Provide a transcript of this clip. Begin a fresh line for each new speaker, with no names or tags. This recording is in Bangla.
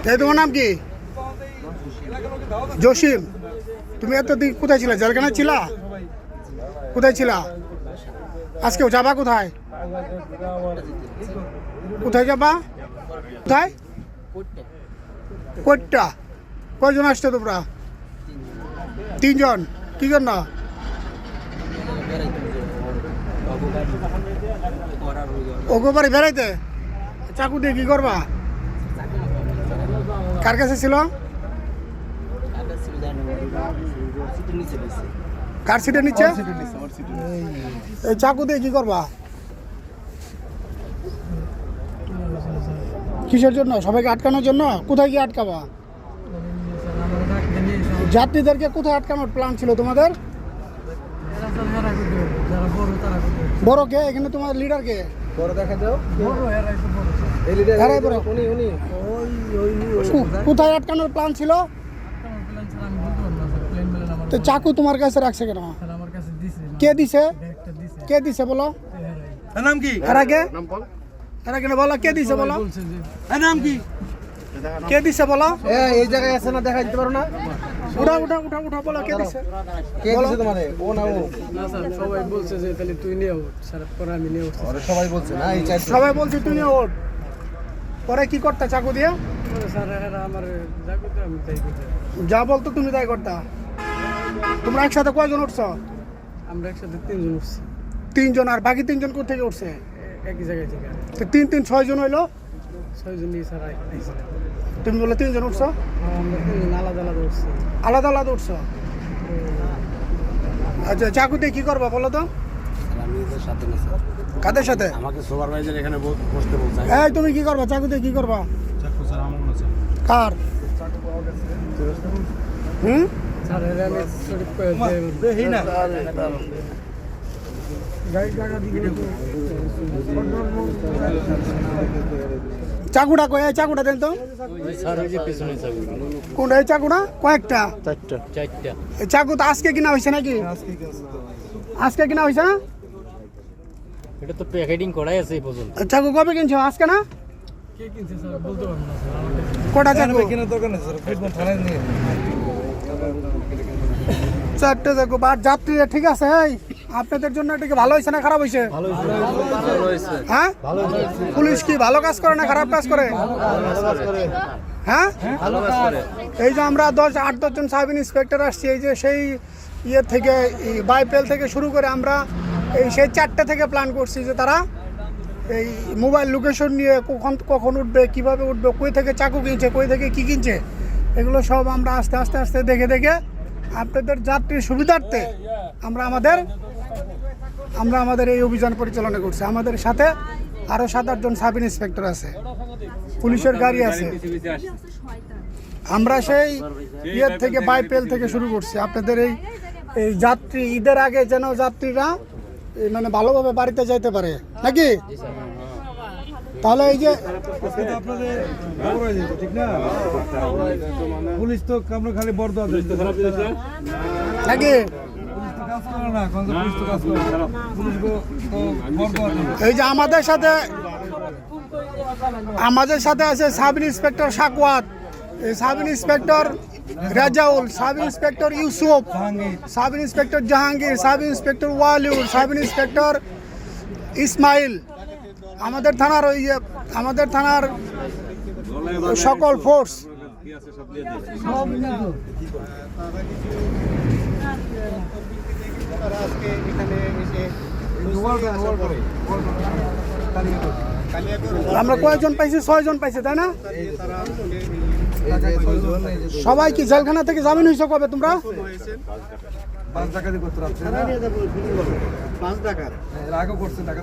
তাই তোমার নাম কি? জসিম। তুমি এতদিন কোথায় ছিলা? জেলখানায় ছিলা? কোথায় ছিলা? আজকেও যাবা কোথায়? কোথায় যাবা? কোথায়? কোটটা। কয়জন আসছো তোমরা? 3 জন। কি জন্য? ওগোবারে বেড়াইতে। চাকু দিয়ে কি করবা? কার কাছে ছিল? কার সিটের নিচে? এই চাকু দিয়ে কি করবা? কিসের জন্য? সবাইকে আটকানোর জন্য? কোথায় গিয়ে আটকাবা? যাত্রীদেরকে কোথায় আটকানোর প্ল্যান ছিল তোমাদের? বড় কে? এখানে তোমার লিডার কে?
বড় দেখা যাও।
কোথায় আটকানোর প্ল্যান ছিল? তো চাকু তোমার কাছে রাখছে কেন? কে দিছে? কে দিছে বলো?
নাম কি?
এর আগে এরা কেন বলো? কে দিছে বলো?
নাম কি?
কে দিছে বলো?
এই জায়গায় আছে না, দেখা দিতে পারো না?
উঠা উঠা উঠা উঠা বলো কে দিছে?
কে দিছে তোমারে? ও না ও?
না স্যার, সবাই বলছে যে তাহলে তুই নিয়ে স্যার, পরে আমি নিয়ে উঠছি।
আরে সবাই বলছে না, এই চাই
সবাই বলছি তুই নিয়ে ওঠ। পরে কি করতে চাকু দিয়ে?
স্যার এরা আমার যা করতে আমি তাই করতে।
যা বলতো তুমি তাই করতা। তোমরা একসাথে কয়জন উঠছো?
আমরা একসাথে 3 জন উঠছি,
3 জন। আর বাকি 3 জন কোথা থেকে উঠছে?
একই জায়গায় থেকে।
তো 3 6 জন হইলো।
6 জন নিয়ে স্যার আইছে।
তুমি বলে 3 জন উঠছো?
আমরা 3 জন আলাদা আলাদা উঠছি।
আলাদা আলাদা উঠছো? আচ্ছা, চাকু দিয়ে কি করবা বলো তো?
আমি এদের সাথে না স্যার।
কাদের সাথে?
আমাকে সুপারভাইজার এখানে বসতে বলছে।
এই তুমি কি করবা? চাকু দিয়ে কি করবা?
চাকু স্যার আমার মনে আছে।
কার? হুম?
স্যার এরা আমি সঠিক করে
দেখি না।
চাকুটা কই? এই চাকুটা দেন তো।
স্যার ওই যে পিছনে চাকু।
কোনটা? এই চাকুটা কয়েকটা?
4টা।
এই চাকু তো আজকে কিনা হয়েছে নাকি? আজকে কিনা হয়েছে না?
এটা তো প্যাকেটিং করাই আছে এই পর্যন্ত।
চাকু কবে কিনছো? আজকে না?
কে কিনছে স্যার বলতে পারবো না স্যার।
কটা চাকু?
কেনার দরকার নেই স্যার, ফিটমেন্ট থানায় নিয়ে।
4টে চাকু। আর যাত্রীরা ঠিক আছে? এই আপনাদের জন্য এটা কি ভালো হয়েছে না খারাপ হয়েছে?
ভালো হয়েছে।
হ্যাঁ? পুলিশ কি ভালো কাজ করে না খারাপ কাজ করে? হ্যাঁ,
ভালো কাজ করে।
এই যে আমরা 8-10 জন সাব ইন্সপেক্টর আসছি, এই যে সেই ইয়ে থেকে বাইপেল থেকে শুরু করে আমরা এই সেই 4টে থেকে প্ল্যান করছি যে তারা এই মোবাইল লোকেশন নিয়ে কখন উঠবে, কিভাবে উঠবে, কই থেকে চাকু কিনছে, কই থেকে কি কিনছে, এগুলো সব আমরা আস্তে আস্তে আস্তে দেখে দেখে আপনাদের যাত্রীর সুবিধার্থে আমরা আমাদের এই অভিযান পরিচালনা করছি। আমাদের সাথে আরও 7-8 জন সাব ইন্সপেক্টর আছে, পুলিশের গাড়ি আছে। আমরা সেই ইয়ের থেকে বাইপেল থেকে শুরু করছি আপনাদের এই যাত্রী ঈদের আগে যেন যাত্রীরা মানে ভালোভাবে বাড়িতে যাইতে পারে নাকি? তাহলে এই যে
আপনাদের খবর হয়ে যেত, ঠিক না? পুলিশ তো আমরা খালি বর্দোয়া দিচ্ছে
নাকি?
কাজ করে না, কোন পুলিশ তো কাজ করে না। পুলিশ তো বর্দোয়া দিচ্ছে।
এই যে আমাদের সাথে আছে sub inspector Sakhawat, sub inspector Rajaul, sub inspector Yusuf, sub inspector Jahangir, sub inspector Waliur, sub inspector Ismail. আমাদের থানার সকল ফোর্স আমরা কয়েকজন পাইছি? 6 জন পাইছি, তাই না? সবাই কি জেলখানা থেকে জামিন হয়েছে কবে তোমরা?
5 টাকা দিয়ে করতে রাখছে। 5 টাকা। এর আগে করছে টাকা।